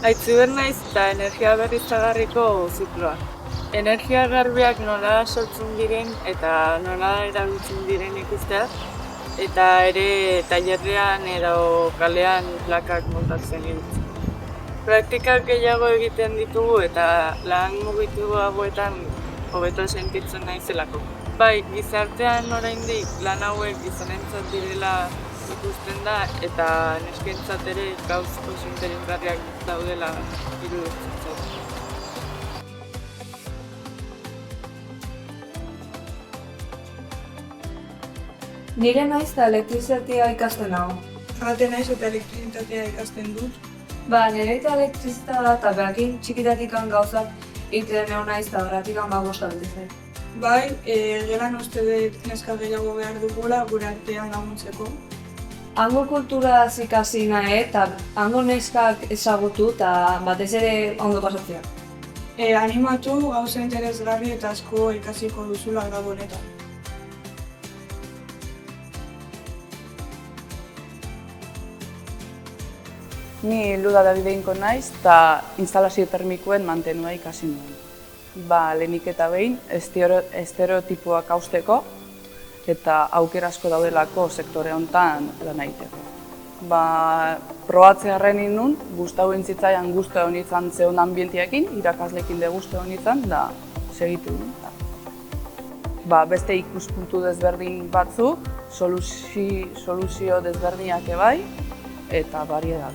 Aitziber naiz eta energia berriztagarriko zikloa. Energia garbiak nola sortzen diren eta nola erabiltzen diren ikustea, eta ere tailerrean edo kalean plakak montatzen ibiltzen. Praktikak gehiago egiten ditugu eta lan mugitu hauetan hobeto sentitzen naizelako. Bai, gizartean oraindik lan hauek gizonentzat direla ikusten da eta neskentzat ere gauz oso interesgarriak daudela iruditzen zait. Nire naiz eta elektrizitatea ikasten hau. Jate naiz eta elektrizitatea ikasten dut. Nire eta elektrizitatea da eta behakin txikitatik gauzak egiten egon naiz eta beratik bagosta dut. Bai, gelan uste dut neska gehiago behar dugula gure artean laguntzeko. Hango kultura ikasi nahi eta hango neskak ezagutu eta batez ere ondo pasatzea. Animatu gauza interesgarri eta asko ikasiko duzula gradu honetan. Ni Luda Davideinko naiz eta instalazio termikoen mantenua ikasi nuen. Lehenik eta behin, estereotipoak hausteko eta aukera asko daudelako sektore honetan lan egiteko. Probatzearren nun, gustatu entzitzaian guztu egon izan zeon ambientiakin, irakaslekin de guztu egon izan, da segitu nun. Beste ikuspuntu desberdin batzuk, soluzio desberdinak ebai, eta variedad.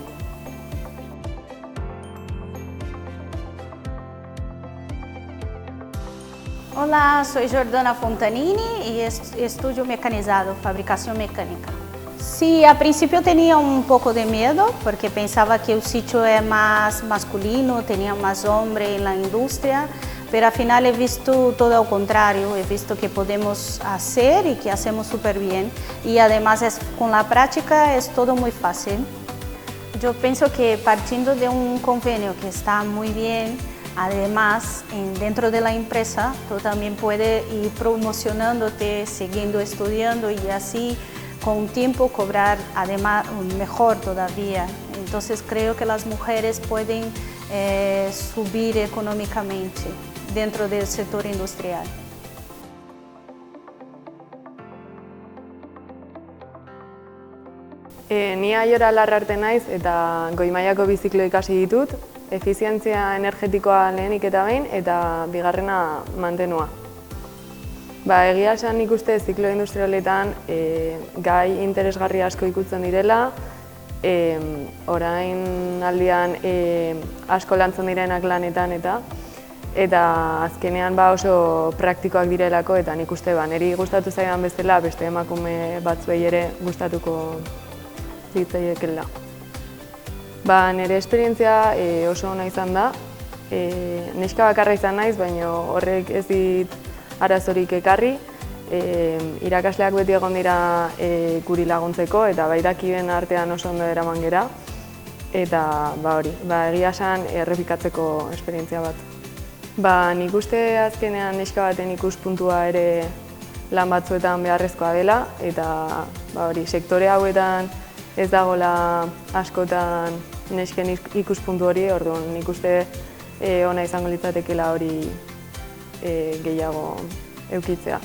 Olá, soy Jordana Fontanini y estudio mecanizado, fabricación mecánica. Sí, a principio tenía un poco de miedo porque pensaba que el sitio es más masculino, tenía más hombres en la industria, pero al final he visto todo lo contrario, he visto que podemos hacer y que hacemos súper bien y además con la práctica es todo muy fácil. Yo pienso que partiendo de un convenio que está muy bien, además, dentro de la empresa, tú también puedes ir promocionándote, siguiendo estudiando y así con un tiempo cobrar además mejor todavía. Entonces creo que las mujeres pueden subir económicamente dentro del sector industrial. Ni Aiora Larrarte naiz eta goi mailako biziklo ikasi ditut, efizientzia energetikoa lehenik eta behin eta bigarrena mantenua. Egia esan nik uste ziklo industrialetan gai interesgarri asko ikutzen direla, orain aldian asko lantzen direnak lanetan eta azkenean oso praktikoak direlako eta nik uste niri gustatu zaidan bezala beste emakume batzuei ere gustatuko zitzaiekeela. Nire esperientzia oso ona izan da, neska bakarra izan naiz, baina horrek ez dit arazorik ekarri. Irakasleak beti egon dira guri laguntzeko eta dakien artean oso ondo eraman gera. Eta egia esan errepikatzeko esperientzia bat. Nik uste azkenean neska baten ikuspuntua ere lan batzuetan beharrezkoa dela eta sektore hauetan ez dagoela askotan nesken ikuspuntu hori, orduan nik uste ona izango litzatekeela hori gehiago edukitzea.